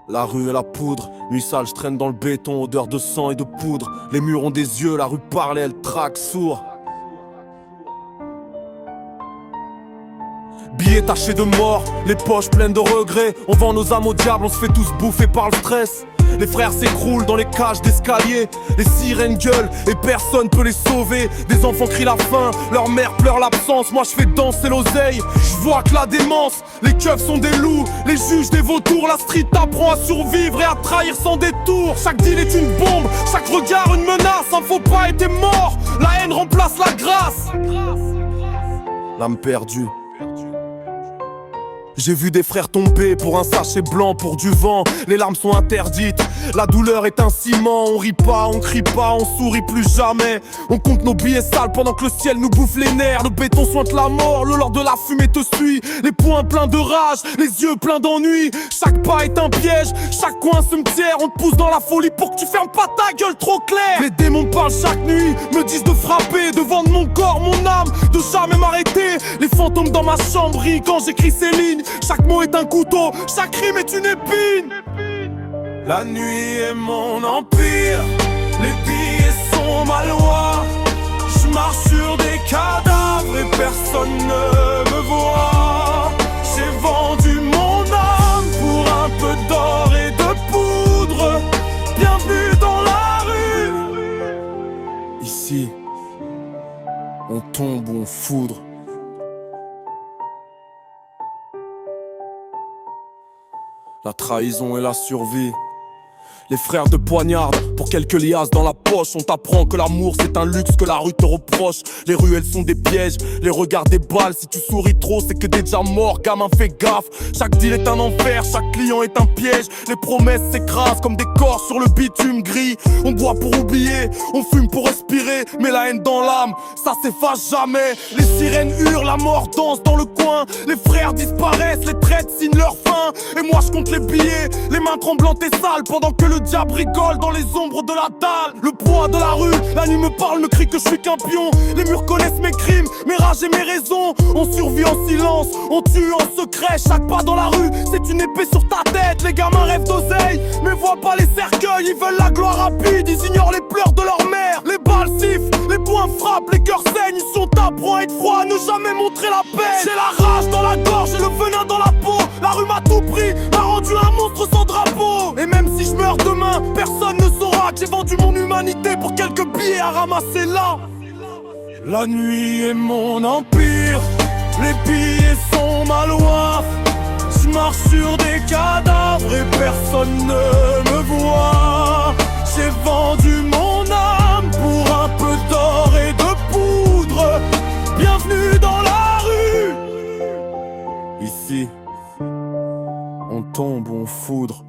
La rue et la poudre, nuit sale, je traîne dans le béton, odeur de sang et de poudre. Les murs ont des yeux, la rue parle et elle traque sourd. Billets tachés de mort, les poches pleines de regrets. On vend nos âmes au diable, on se fait tous bouffer par le stress. Les frères s'écroulent dans les cages d'escalier. Les sirènes gueulent et personne peut les sauver. Des enfants crient la faim, leur mère pleure l'absence. Moi je fais danser l'oseille, je vois que la démence. Les keufs sont des loups, les juges des vautours. La street apprend à survivre et à trahir sans détour. Chaque deal est une bombe, chaque regard une menace. Un faux pas et t'es mort, la haine remplace la grâce. L'âme perdue. J'ai vu des frères tomber pour un sachet blanc, pour du vent. Les larmes sont interdites, la douleur est un ciment. On rit pas, on crie pas, on sourit plus jamais. On compte nos billets sales pendant que le ciel nous bouffe les nerfs. Le béton sointe la mort, le lord de la fumée te suit. Les poings pleins de rage, les yeux pleins d'ennui. Chaque pas est un piège, chaque coin cimetière. On te pousse dans la folie pour que tu fermes pas ta gueule trop claire. Les démons parlent chaque nuit, me disent de frapper, de vendre mon corps, mon âme, de jamais m'arrêter. Les fantômes dans ma chambre rient quand j'écris ces lignes. Chaque mot est un couteau, chaque rime est une épine. La nuit est mon empire, les billets sont ma loi. Je marche sur des cadavres et personne ne me voit. J'ai vendu mon âme pour un peu d'or et de poudre. Bienvenue dans la rue. Ici, on tombe ou on foudre. La trahison et la survie. Les frères de poignarde, pour quelques liasses dans la poche. On t'apprend que l'amour c'est un luxe que la rue te reproche. Les ruelles sont des pièges, les regards des balles. Si tu souris trop c'est que t'es déjà mort, gamin fais gaffe. Chaque deal est un enfer, chaque client est un piège. Les promesses s'écrasent comme des corps sur le bitume gris. On boit pour oublier, on fume pour respirer. Mais la haine dans l'âme, ça s'efface jamais. Les sirènes hurlent, la mort danse dans le coin. Les frères disparaissent, les traîtres signent leur fin. Et moi je compte les billets, les mains tremblantes et sales. Pendant que le diable rigole dans les ombres de la dalle. Le poids de la rue, la nuit me parle, me crie que je suis qu'un pion. Les murs connaissent mes crimes, mes rages et mes raisons. On survit en silence, on tue en secret. Chaque pas dans la rue, c'est une épée sur ta tête. Les gamins rêvent d'oseille, mais voient pas les cercueils. Ils veulent la gloire rapide, ils ignorent les pleurs de leur mère. Les balles sifflent, les poings frappent, les cœurs saignent. Ils sont apprends à être froid, à ne jamais montrer la peine. J'ai la rage dans la gorge et le venin dans la peau. La rue m'a tout pris, m'a rendu un monstre sans drapeau. Et même si je meurs demain, personne ne saura que j'ai vendu mon humanité pour quelques billets à ramasser là. La nuit est mon empire, les billets sont ma loi. Je marche sur des cadavres et personne ne me voit. J'ai vendu mon âme pour un peu d'or et de poudre. Bienvenue dans la rue. Ici, on tombe ou on foudre.